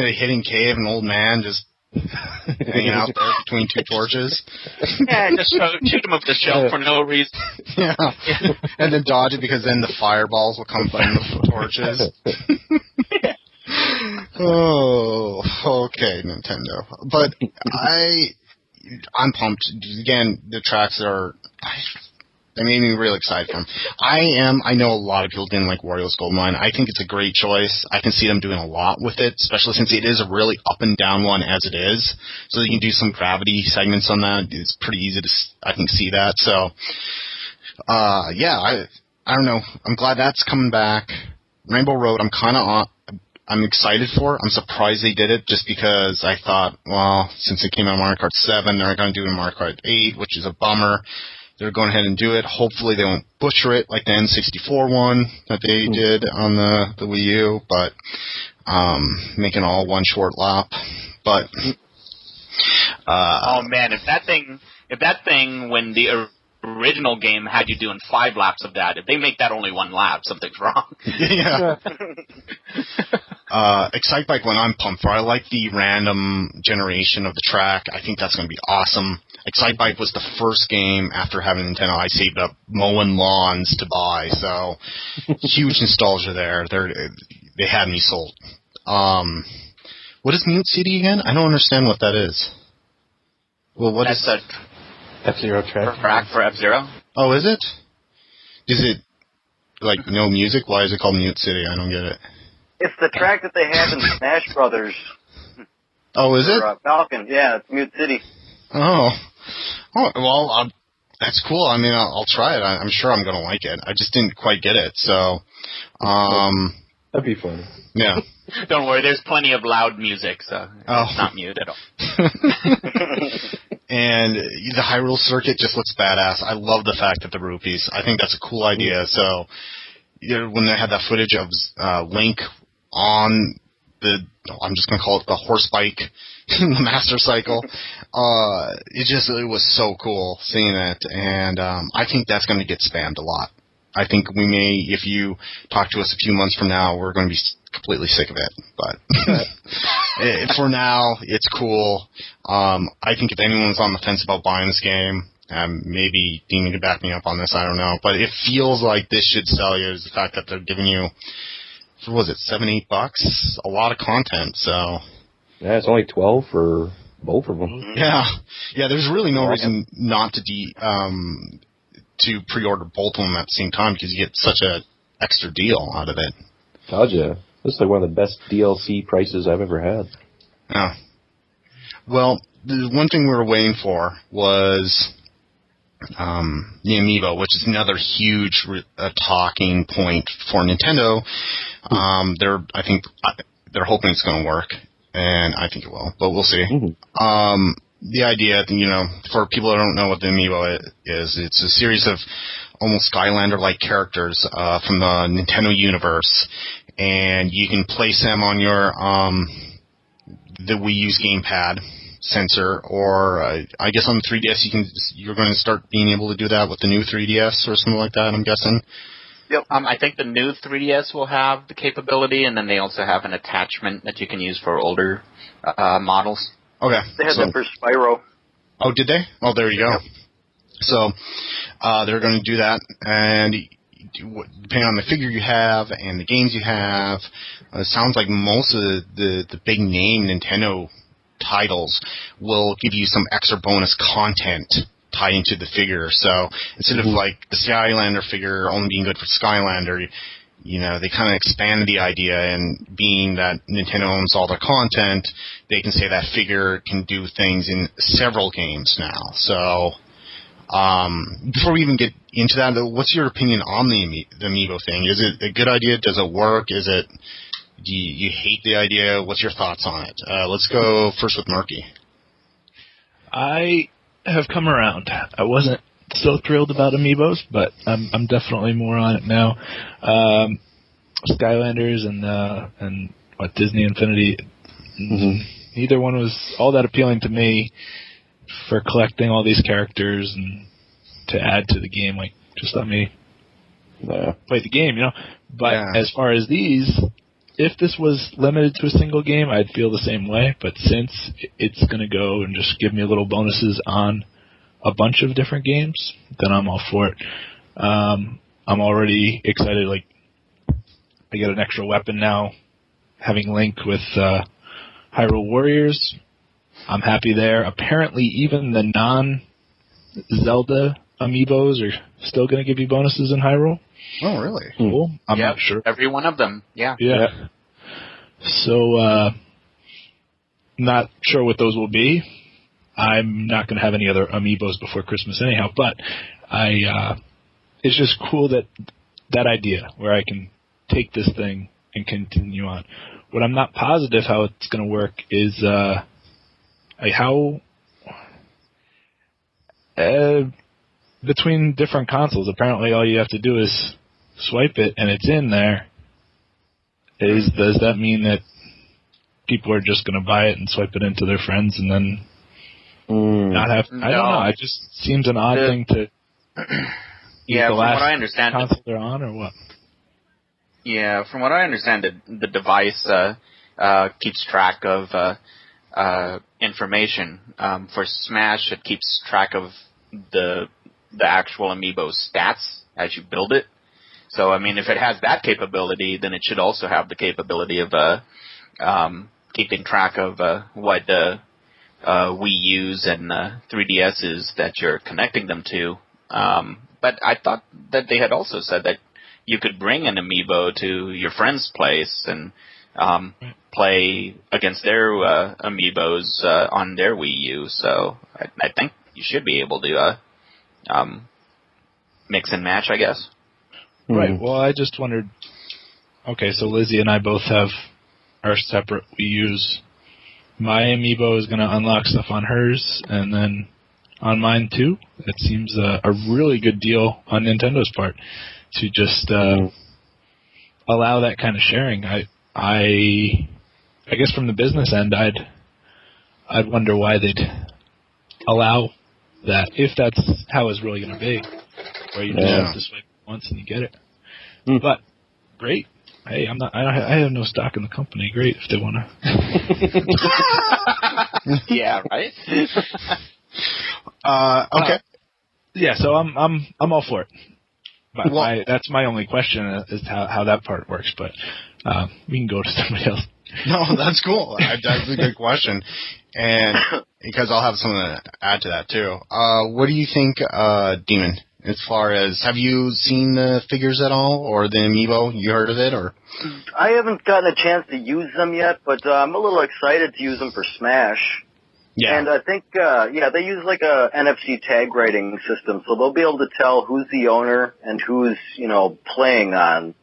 a hidden cave, an old man just hanging out there between two torches. Yeah, just shoot him with the shell for no reason. Yeah. And then dodge it because then the fireballs will come from the torches. Oh, okay, Nintendo. But I'm pumped. Again, the tracks they made me really excited for them. I know a lot of people didn't like Wario's Gold Mine. I think it's a great choice. I can see them doing a lot with it, especially since it is a really up and down one as it is. So you can do some gravity segments on that. It's pretty easy to, I think, see that. So, yeah, I don't know. I'm glad that's coming back. Rainbow Road, I'm excited for. I'm surprised they did it just because I thought, well, since it came out on Mario Kart 7, they're going to do it in Mario Kart 8, which is a bummer. They're going ahead and do it. Hopefully they won't butcher it like the N64 one that they did on the Wii U, but making all one short lap. But oh man, if that thing when the original game had you doing 5 laps of that, if they make that only 1 lap, something's wrong. Yeah. Excitebike one I'm pumped for. I like the random generation of the track. I think that's going to be awesome. Excitebike was the first game after having Nintendo I saved up mowing lawns to buy, so huge nostalgia there. They had me sold. What is Mute City again? I don't understand what that is. Well, that's a FZero track for FZero. Oh, is it? Is it like no music? Why is it called Mute City? I don't get it. It's the track that they have in Smash Brothers. Oh, is it? Falcon, yeah, it's Mute City. Oh, well, that's cool. I mean, I'll try it. I'm sure I'm going to like it. I just didn't quite get it, so... That'd be fun. Yeah. Don't worry, there's plenty of loud music, so it's not mute at all. And the Hyrule Circuit just looks badass. I love the fact that the rupees. I think that's a cool idea. So, when they had that footage of Link on I'm just going to call it the horse bike, the Master Cycle, it was so cool seeing it. And I think that's going to get spammed a lot. I think we may, if you talk to us a few months from now, we're going to be completely sick of it. But for now, it's cool. I think if anyone's on the fence about buying this game, maybe Dean can back me up on this, I don't know. But it feels like this should sell you, is the fact that they're giving you, what was it, $7-8? A lot of content, so... Yeah, it's only 12 for both of them. Yeah, there's really no reason not to pre-order both of them at the same time because you get such a extra deal out of it. Told you. This is like one of the best DLC prices I've ever had. Yeah. Well, the one thing we were waiting for was the amiibo, which is another huge talking point for Nintendo. I think they're hoping it's going to work, and I think it will, but we'll see. Mm-hmm. The idea, for people that don't know what the amiibo is, it's a series of almost Skylander-like characters from the Nintendo universe, and you can place them on your the Wii U's gamepad sensor, or I guess on the 3DS you're going to start being able to do that with the new 3DS or something like that, I'm guessing. Yep. I think the new 3DS will have the capability, and then they also have an attachment that you can use for older models. Okay. They had that for Spyro. Oh, did they? Oh, there you go. Yep. So they're going to do that, and depending on the figure you have and the games you have, it sounds like most of the big name Nintendo titles will give you some extra bonus content tied into the figure. So instead of like the Skylander figure only being good for Skylander, they kind of expanded the idea, and being that Nintendo owns all their content, they can say that figure can do things in several games now. So, before we even get into that, what's your opinion on the amiibo thing? Is it a good idea? Does it work? Do you hate the idea? What's your thoughts on it? Let's go first with Merky. I have come around. I wasn't so thrilled about amiibos, but I'm definitely more on it now. Skylanders and Disney Infinity, neither one was all that appealing to me for collecting all these characters and to add to the game. Like, just let me play the game, But as far as these, if this was limited to a single game, I'd feel the same way. But since it's going to go and just give me little bonuses on a bunch of different games, then I'm all for it. I'm already excited. Like, I get an extra weapon now, having Link with Hyrule Warriors. I'm happy there. Apparently, even the non-Zelda amiibos are still going to give you bonuses in Hyrule. Oh, really? Cool. I'm not sure. Every one of them. Yeah. So, not sure what those will be. I'm not going to have any other amiibos before Christmas anyhow, but it's just cool that idea where I can take this thing and continue on. What I'm not positive how it's going to work is how between different consoles, apparently all you have to do is swipe it and it's in there. Does that mean that people are just going to buy it and swipe it into their friends and then not have? I don't know. It just seems an odd thing to. Yeah, from what I understand, console they're on or what? Yeah, from what I understand, the device keeps track of information. For Smash, it keeps track of the actual amiibo stats as you build it. So, I mean, if it has that capability, then it should also have the capability of keeping track of what Wii U's and 3DS's that you're connecting them to. But I thought that they had also said that you could bring an amiibo to your friend's place and play against their amiibos on their Wii U. So I think you should be able to mix and match, I guess. Right. Well, I just wondered. Okay, so Lizzie and I both have our separate Wii U's. My amiibo is going to unlock stuff on hers, and then on mine too. It seems a really good deal on Nintendo's part to just allow that kind of sharing. I guess from the business end, I'd wonder why they'd allow that if that's how it's really going to be, where you just have to swipe once and you get it. But great. Hey, I have no stock in the company. Great if they want to. Yeah, right. Okay. Yeah, so I'm all for it. But that's my only question is how that part works. But we can go to somebody else. No, that's cool. That's a good question, and because I'll have something to add to that too. What do you think, Demon? As far as, have you seen the figures at all, or the amiibo? You heard of it, or? I haven't gotten a chance to use them yet, but I'm a little excited to use them for Smash. Yeah. And I think, they use like a NFC tag rating system, so they'll be able to tell who's the owner and who's, playing on.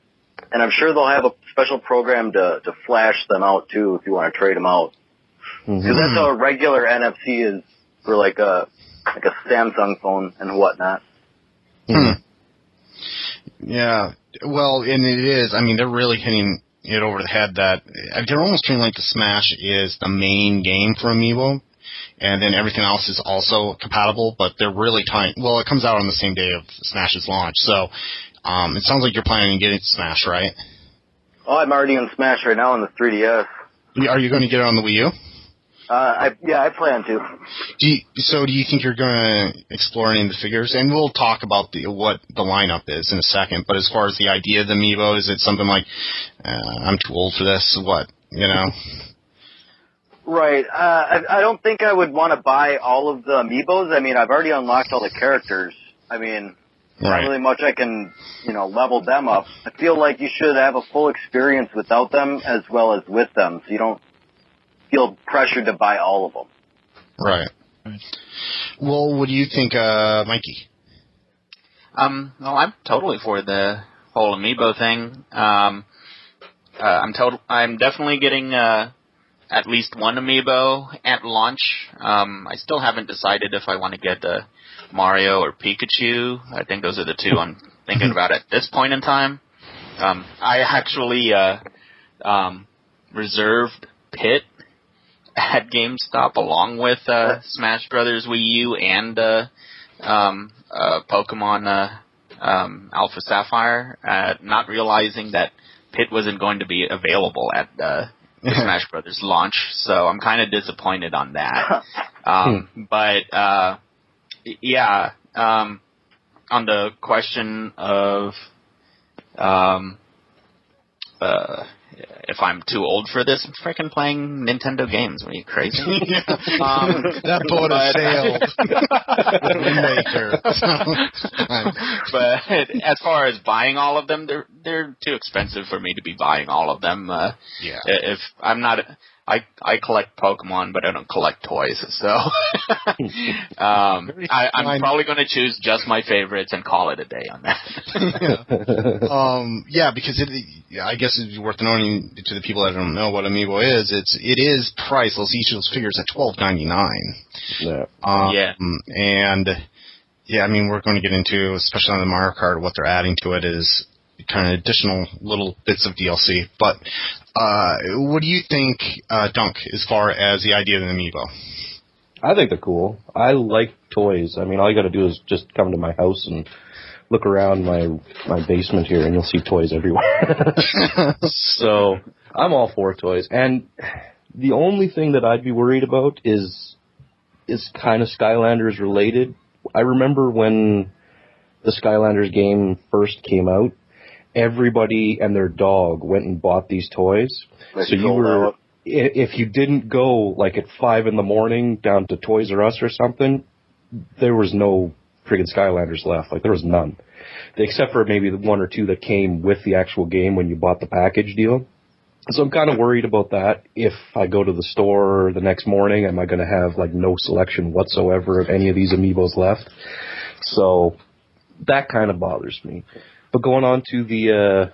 And I'm sure they'll have a special program to flash them out too if you want to trade them out. Because that's how a regular NFC is for like a Samsung phone and whatnot. Yeah, well, and it is. I mean, they're really hitting it over the head that they're almost treating like the Smash is the main game for Amiibo, and then everything else is also compatible, but they're really trying. Well, it comes out on the same day of Smash's launch, so it sounds like you're planning on getting Smash, right? Oh, I'm already on Smash right now on the 3DS. Are you going to get it on the Wii U? I plan to. Do you think you're going to explore any of the figures? And we'll talk about what the lineup is in a second. But as far as the idea of the amiibo, is it something like, I'm too old for this? What, Right. I don't think I would want to buy all of the amiibos. I mean, I've already unlocked all the characters. I mean, not really much I can, level them up. I feel like you should have a full experience without them as well as with them, so you don't feel pressured to buy all of them. Right. Well, what do you think, Mikey? Well, I'm totally for the whole amiibo thing. I'm definitely getting at least one amiibo at launch. I still haven't decided if I want to get Mario or Pikachu. I think those are the two I'm thinking about at this point in time. I actually reserved Pit at GameStop along with Smash Brothers Wii U and Pokemon Alpha Sapphire, not realizing that Pit wasn't going to be available at the Smash Brothers launch, so I'm kind of disappointed on that. But yeah, on the question of if I'm too old for this, I'm freaking playing Nintendo games. Are you crazy? That boat has sailed. But as far as buying all of them, they're too expensive for me to be buying all of them. If I'm not, I collect Pokemon, but I don't collect toys. So I'm probably going to choose just my favorites and call it a day on that. Because I guess it'd be worth knowing to the people that don't know what Amiibo is. It is priceless. Each of those figures at $12.99. And I mean, we're going to get into, especially on the Mario Kart, what they're adding to it is kind of additional little bits of DLC. But what do you think, Dunk, as far as the idea of an Amiibo? I think they're cool. I like toys. I mean, all you got to do is just come to my house and look around my basement here, and you'll see toys everywhere. So I'm all for toys. And the only thing that I'd be worried about is kind of Skylanders related. I remember when the Skylanders game first came out, everybody and their dog went and bought these toys. So you were, if you didn't go like at 5 a.m. down to Toys R Us or something, there was no friggin' Skylanders left. Like, there was none. Except for maybe the one or two that came with the actual game when you bought the package deal. So I'm kind of worried about that. If I go to the store the next morning, am I going to have like no selection whatsoever of any of these Amiibos left? So that kind of bothers me. But going on to the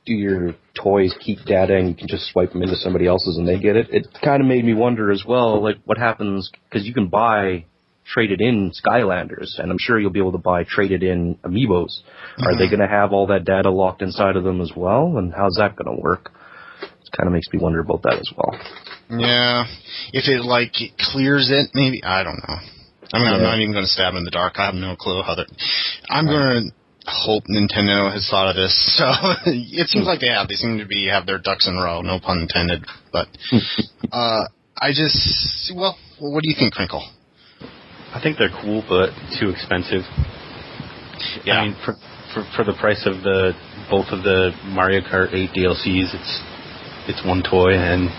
do your toys keep data and you can just swipe them into somebody else's and they get it, it kind of made me wonder as well, like what happens, because you can buy traded in Skylanders, and I'm sure you'll be able to buy traded in Amiibos. Are they going to have all that data locked inside of them as well? And how's that going to work? It kind of makes me wonder about that as well. Yeah. If it clears it, maybe. I don't know. I mean, I'm not even going to stab in the dark. I have no clue how that. I'm going to hope Nintendo has thought of this. So it seems like they have. They seem to have their ducks in a row. No pun intended. But what do you think, Crinkle? I think they're cool, but too expensive. Yeah. I mean, for the price of both of the Mario Kart 8 DLCs, it's one toy, and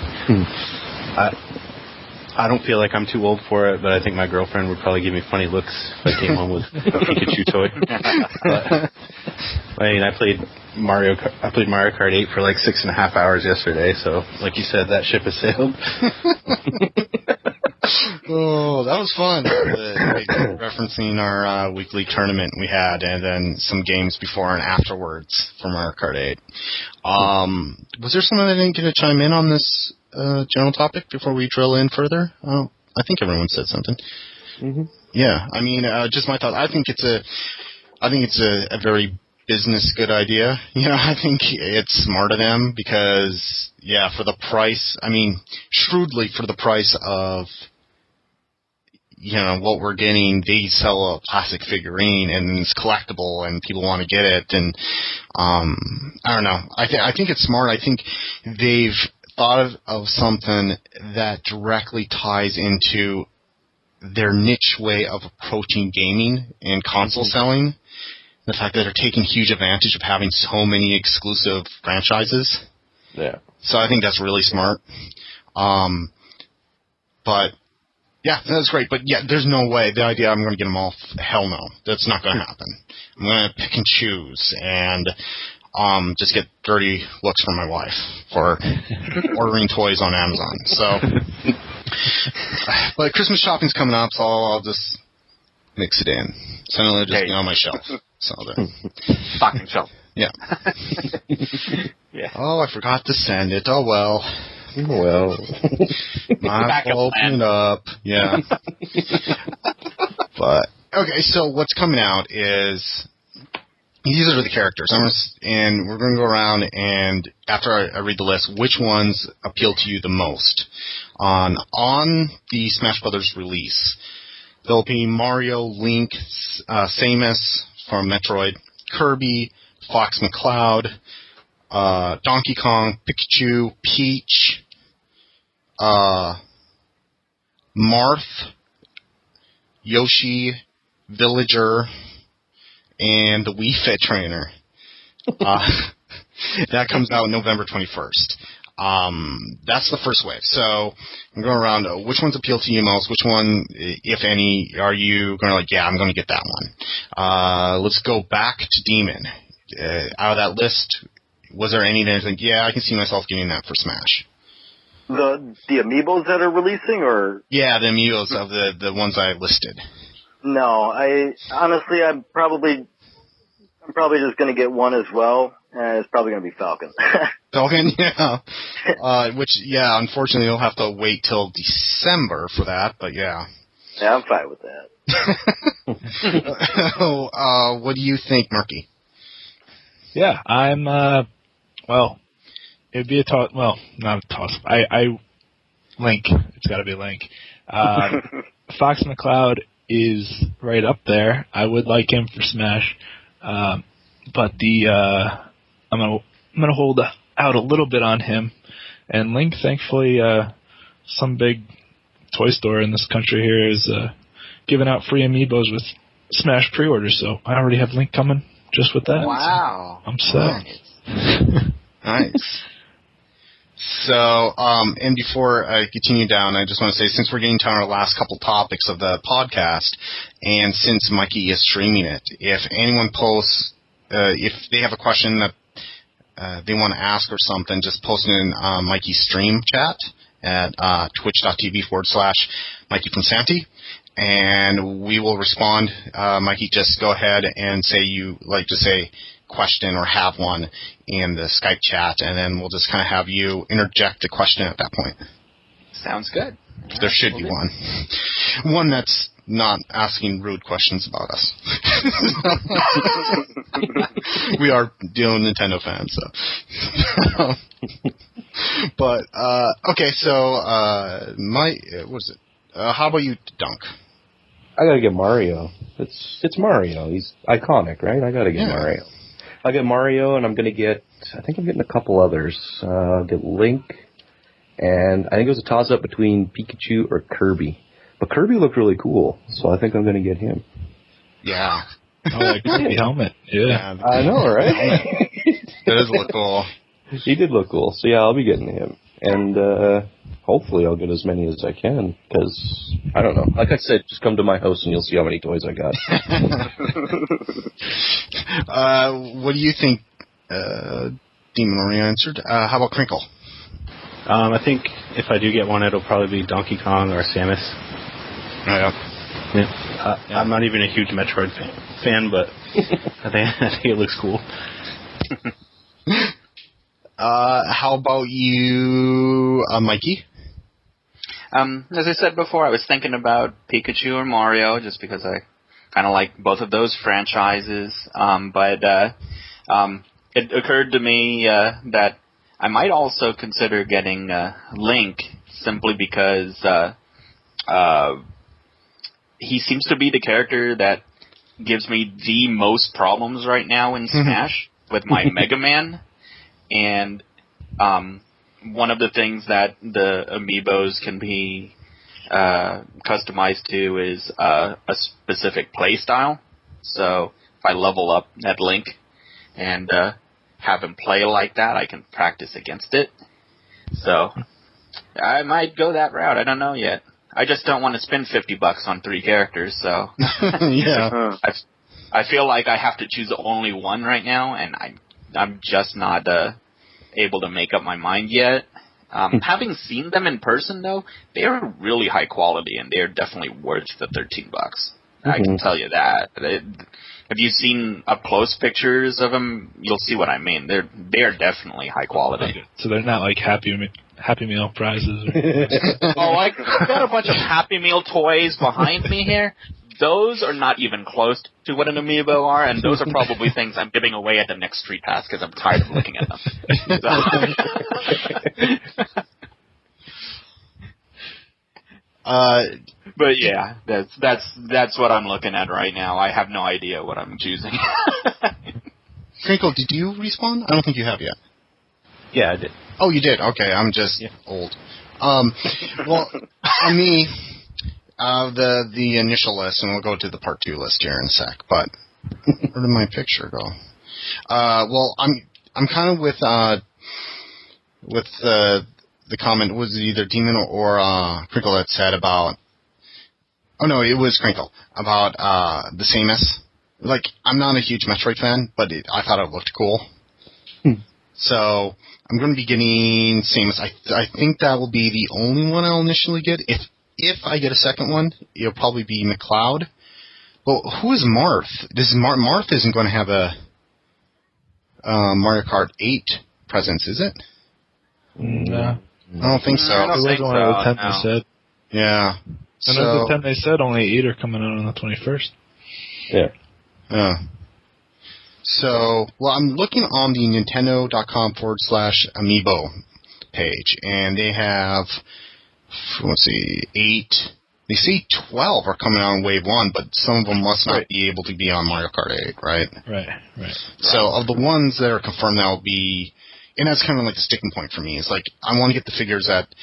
I don't feel like I'm too old for it, but I think my girlfriend would probably give me funny looks if I came home with a Pikachu toy. But, I mean, I played Mario Kart 8 for like 6.5 hours yesterday, so like you said, that ship has sailed. Oh, that was fun. Referencing our weekly tournament we had, and then some games before and afterwards for Mario Kart 8. Was there someone that didn't get to chime in on this general topic before we drill in further? I think everyone said something. Mm-hmm. Yeah, I mean, just my thought. I think it's a very business good idea. I think it's smart of them because, for the price, I mean, shrewdly for the price of, what we're getting, they sell a plastic figurine and it's collectible and people want to get it. And, I don't know. I think it's smart. I think they've thought of something that directly ties into their niche way of approaching gaming and console selling. The fact that they're taking huge advantage of having so many exclusive franchises. Yeah. So I think that's really smart. But, that's great. But, there's no way. The idea I'm going to get them all, hell no. That's not going to happen. I'm going to pick and choose and just get dirty looks from my wife for ordering toys on Amazon. So, but Christmas shopping's coming up, so I'll just mix it in. So it'll just be on my shelf. So stocking shelf. Yeah. Oh, I forgot to send it. Oh well. I'll open it up. Yeah. But okay, so what's coming out is these are the characters. And we're going to go around and after I read the list, which ones appeal to you the most on the Smash Brothers release. There'll be Mario, Link, Samus from Metroid, Kirby, Fox McCloud, Donkey Kong, Pikachu, Peach, Marth, Yoshi, Villager, and the Wii Fit Trainer. That comes out November 21st. That's the first wave. So I'm going around. Which ones appeal to you most? Which one, if any, are you going to like? Yeah, I'm going to get that one. Let's go back to Demon. Out of that list, was there any that you think, yeah, I can see myself getting that for Smash? The amiibos that are releasing, or yeah, the amiibos of the ones I listed. No, I'm probably just going to get one as well. It's probably going to be Falcon. Falcon, yeah. Unfortunately, you'll have to wait till December for that, but yeah. Yeah, I'm fine with that. What do you think, Merky? Yeah, I'm, it'd be a toss, well, not a toss. Link. It's gotta be Link. Fox McCloud is right up there. I would like him for Smash. But I'm gonna hold out a little bit on him. And Link, thankfully, some big toy store in this country here is, giving out free amiibos with Smash pre-orders, so I already have Link coming just with that. Wow. So I'm set. Nice. So, and before I continue down, I just want to say, since we're getting to our last couple topics of the podcast, and since Mikey is streaming it, if anyone posts, if they have a question that they want to ask or something, just post it in Mikey's stream chat at twitch.tv/MikeyFromSantee, and we will respond. Mikey, just go ahead and say you like to say question or have one in the Skype chat, and then we'll just kind of have you interject a question at that point. Sounds good. There should be one. One that's not asking rude questions about us. We are dealing Nintendo fans, so. But, okay, so, what is it? How about you, Dunk? I gotta get Mario. It's Mario. He's iconic, right? I gotta get Mario. I'll get Mario, and I think I'm getting a couple others. I'll get Link, and I think it was a toss-up between Pikachu or Kirby. But Kirby looked really cool, so I think I'm going to get him. Yeah. Oh, like Kirby helmet. Yeah. I know, right? That does look cool. He did look cool, so yeah, I'll be getting him. And hopefully I'll get as many as I can, because, I don't know. Like I said, just come to my house and you'll see how many toys I got. What do you think, Demon Maria answered? How about Crinkle? I think if I do get one, it'll probably be Donkey Kong or Samus. Yeah. I'm not even a huge Metroid fan, but I think it looks cool. How about you, Mikey? As I said before, I was thinking about Pikachu or Mario, just because I kind of like both of those franchises. But it occurred to me that I might also consider getting Link, simply because he seems to be the character that gives me the most problems right now in Smash with my Mega Man. And one of the things that the amiibos can be customized to is a specific play style. So if I level up that Link and have him play like that, I can practice against it. So I might go that route. I don't know yet. I just don't want to spend $50 on 3 characters. So yeah, I feel like I have to choose only one right now, and I'm just not able to make up my mind yet. Having seen them in person, though, they are really high quality, and they are definitely worth the $13. I can tell you that. If you've seen up close pictures of them, you'll see what I mean. They are definitely high quality. Okay. So they're not like Happy Meal prizes. Oh, I've got a bunch of Happy Meal toys behind me here. Those are not even close to what an amiibo are, and those are probably things I'm giving away at the next Street Pass because I'm tired of looking at them. But yeah, that's what I'm looking at right now. I have no idea what I'm choosing. Crinkle, did you respawn? I don't think you have yet. Yeah, I did. Oh, you did? Okay, I'm just old. Well, on me, the initial list, and we'll go to the part 2 list here in a sec, but where did my picture go? Well, I'm kind of with the comment, was it either Demon or Crinkle that said about, oh no, it was Crinkle, about the Samus. Like, I'm not a huge Metroid fan, but I thought it looked cool. So, I'm going to be getting Samus. I think that will be the only one I'll initially get. If I get a second one, it'll probably be McCloud. Well, who is Marth? Marth isn't going to have a Mario Kart 8 presence, is it? No. I don't think so. It was one of the 10 they said. Yeah. And of the 10 they said, only 8 are coming out on the 21st. Yeah. So, well, I'm looking on the Nintendo.com/amiibo page, and they have, let's see, 8. They say 12 are coming out on Wave 1, but some of them must not be able to be on Mario Kart 8, right? Right. So, of the ones that are confirmed, that will be, and that's kind of like the sticking point for me. It's like, I want to get the figures that,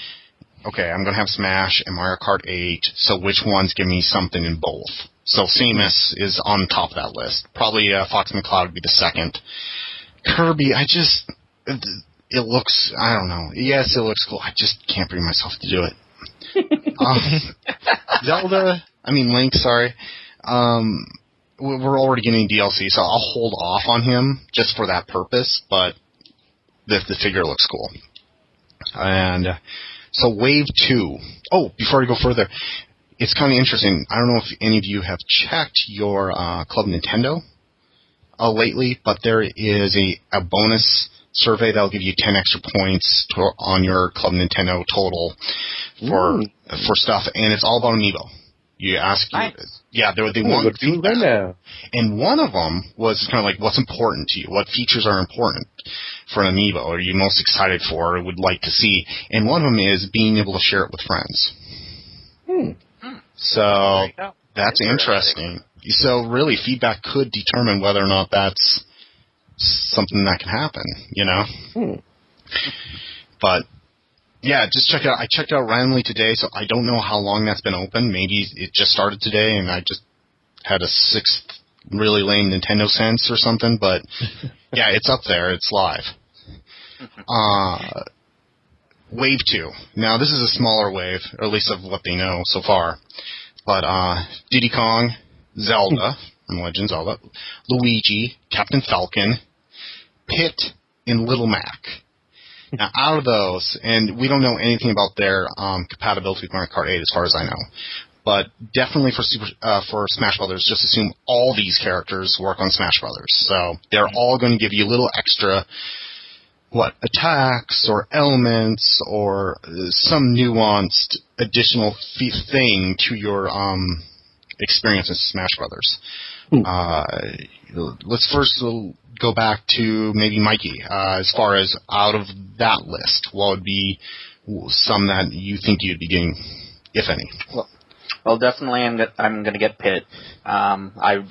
okay, I'm going to have Smash and Mario Kart 8, so which ones give me something in both? So Samus is on top of that list. Probably Fox McCloud would be the second. Kirby, it looks, I don't know. Yes, it looks cool. I just can't bring myself to do it. Zelda, Link, sorry. We're already getting DLC, so I'll hold off on him just for that purpose, but the figure looks cool. And so Wave 2. Oh, before I go further, it's kind of interesting. I don't know if any of you have checked your Club Nintendo lately, but there is a bonus survey that'll give you 10 extra points on your Club Nintendo total for stuff, and it's all about Amiibo. You ask, they want feedback. Now. And one of them was kind of like, what's important to you? What features are important for an Amiibo? Are you most excited for or would like to see? And one of them is being able to share it with friends. So that's interesting. So really, feedback could determine whether or not that's something that can happen, you know? But, yeah, just check it out. I checked it out randomly today, so I don't know how long that's been open. Maybe it just started today, and I just had a 6th really lame Nintendo sense or something, but, yeah, it's up there. It's live. Wave 2. Now, this is a smaller wave, or at least of what they know so far. But Diddy Kong, Zelda, from Legend of Zelda, Luigi, Captain Falcon, Pit, and Little Mac. Now, out of those, and we don't know anything about their compatibility with Mario Kart 8 as far as I know, but definitely for Smash Brothers, just assume all these characters work on Smash Brothers. So they're all going to give you a little extra, attacks or elements or some nuanced additional thing to your experience in Smash Brothers. Let's first go back to maybe Mikey. As far as out of that list, what would be some that you think you'd be getting, if any? Well, definitely I'm going to get Pit. I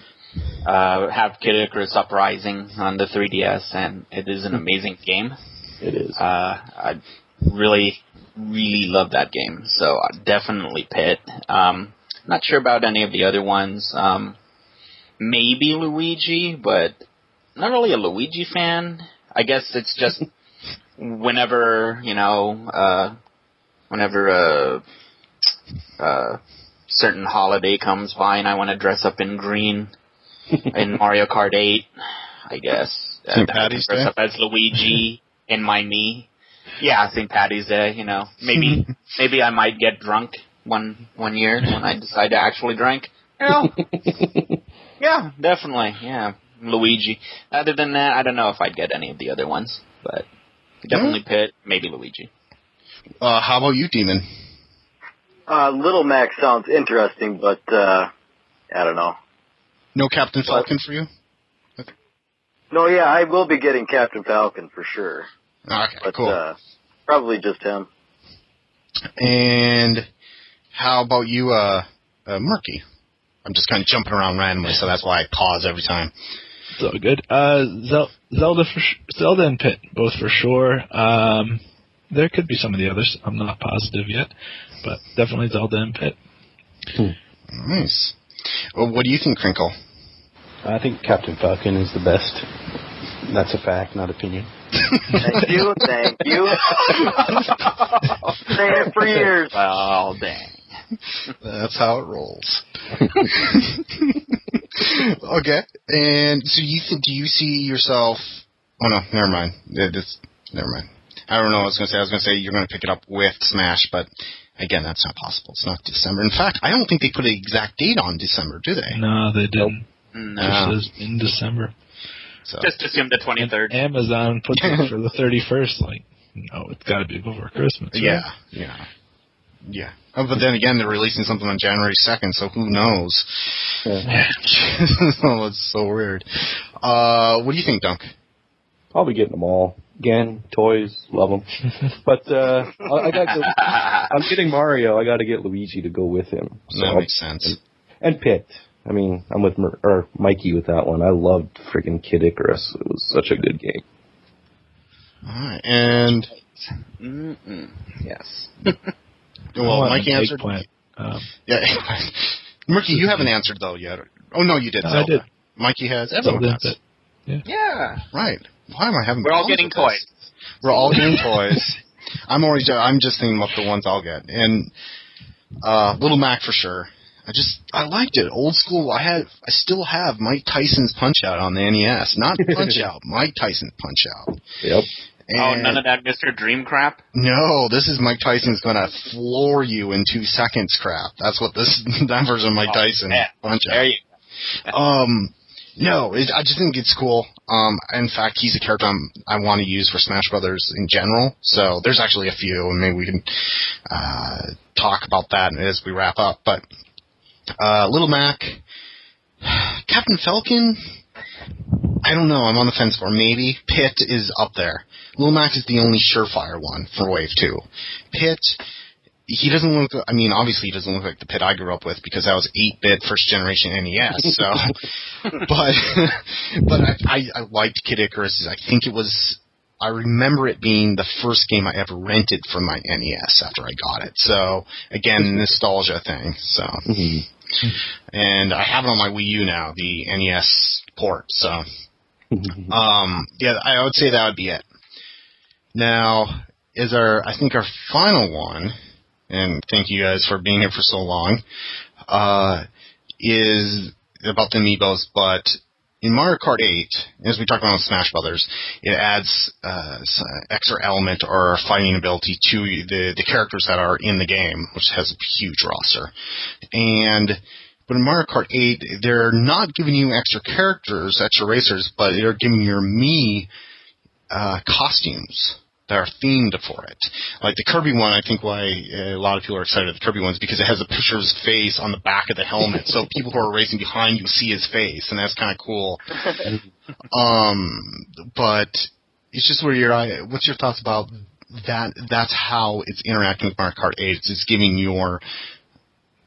have Kid Icarus Uprising on the 3DS, and it is an amazing game. It is. I really, really love that game, so definitely Pit. Not sure about any of the other ones. Maybe Luigi, but not really a Luigi fan. I guess it's just whenever a certain holiday comes by and I want to dress up in green in Mario Kart 8, I guess. St. Paddy's Day? Dress up as Luigi in my Mii. Yeah, St. Paddy's Day, Maybe I might get drunk one year when I decide to actually drink. Yeah, definitely, yeah. Luigi. Other than that, I don't know if I'd get any of the other ones, but definitely Pit, maybe Luigi. How about you, Demon? Little Mac sounds interesting, but I don't know. No Captain Falcon for you? Okay. No, yeah, I will be getting Captain Falcon for sure. Okay, but, cool. Probably just him. And how about you, Merky? I'm just kind of jumping around randomly, so that's why I pause every time. It's all good. Zelda and Pit, both for sure. There could be some of the others. I'm not positive yet, but definitely Zelda and Pit. Nice. Well, what do you think, Crinkle? I think Captain Falcon is the best. That's a fact, not opinion. Thank you. Say it for years. Oh, dang. That's how it rolls. Okay. And so do you see yourself... Oh, no, never mind. Never mind. I don't know what I was going to say. I was going to say you're going to pick it up with Smash, but again, that's not possible. It's not December. In fact, I don't think they put an exact date on December, do they? No, they didn't. No. It says in December. So. Just assume the 23rd. And Amazon puts it for the 31st. Like, no, it's got to be before Christmas. Right? Yeah. Oh, but then again, they're releasing something on January 2nd, so who knows? Yeah. Oh, it's so weird. What do you think, Dunk? I'll be getting them all. Again, toys, love them. But I'm getting Mario. I got to get Luigi to go with him. So that makes sense. And Pit. I mean, I'm with Mikey with that one. I loved freaking Kid Icarus. It was such a good game. All right, and yes. Well, Mikey answered. Yeah, Merky, you haven't answered though yet. Oh no, you did. I did. Mikey has. Everyone has. Yeah. Right. Why am I having? We're all getting toys. We're all getting toys. I'm just thinking about the ones I'll get, and Little Mac for sure. I liked it. Old school. I still have Mike Tyson's Punch-Out on the NES. Not Punch-Out, Mike Tyson's Punch-Out. Yep. And none of that Mr. Dream crap? No, this is Mike Tyson's gonna floor you in 2 seconds crap. That's what that version of Mike Tyson Punch-Out. There you go. No, I just think it's cool. In fact, he's a character I want to use for Smash Brothers in general. So there's actually a few, and maybe we can talk about that as we wrap up. But Little Mac, Captain Falcon, I don't know. I'm on the fence for maybe. Pit is up there. Little Mac is the only surefire one for Wave 2. Pit, he doesn't look... I mean, obviously he doesn't look like the Pit I grew up with because that was 8-bit first-generation NES. So, but I liked Kid Icarus. I think it was... I remember it being the first game I ever rented from my NES after I got it. So, again, nostalgia thing. So, and I have it on my Wii U now, the NES port. So, yeah, I would say that would be it. Now, I think our final one, and thank you guys for being here for so long, is about the amiibos, but in Mario Kart 8, as we talked about in Smash Brothers, it adds extra element or fighting ability to the characters that are in the game, which has a huge roster. But in Mario Kart 8, they're not giving you extra characters, extra racers, but they're giving your Mii costumes that are themed for it. Like the Kirby one, I think why a lot of people are excited about the Kirby one is because it has a picture of his face on the back of the helmet, so people who are racing behind you see his face, and that's kind of cool. But it's just what's your thoughts about that? That's how it's interacting with Mario Kart 8. It's giving your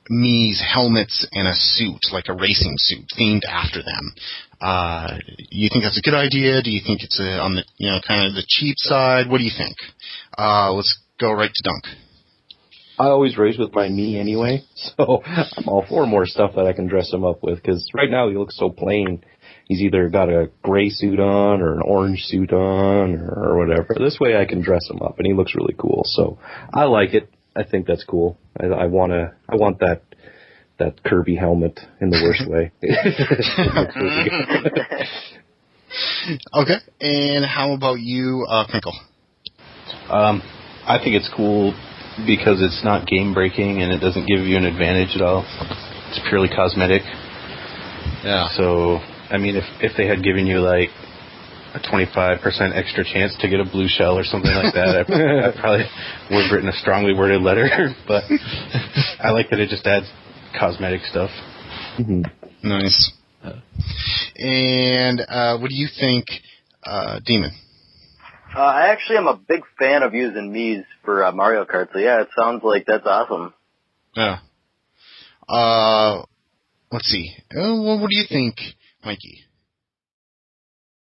Mii's helmets and a suit, like a racing suit, themed after them. You think that's a good idea? Do you think it's on the kind of the cheap side? What do you think? Let's go right to Dunk. I always race with my Mii anyway, so I'm all for more stuff that I can dress him up with. Because right now he looks so plain. He's either got a gray suit on or an orange suit on or whatever. This way I can dress him up, and he looks really cool. So I like it. I think that's cool. I want that Kirby helmet in the worst way. Okay, and how about you, Crinkle? I think it's cool because it's not game breaking and it doesn't give you an advantage at all. It's purely cosmetic. Yeah. So, I mean, if they had given you like a 25% extra chance to get a blue shell or something like that, I probably would have written a strongly worded letter. But I like that it just adds cosmetic stuff. Nice. And what do you think, Demon? I actually am a big fan of using Mii's for Mario Kart, so yeah, it sounds like that's awesome. Yeah. Let's see. What do you think, Mikey?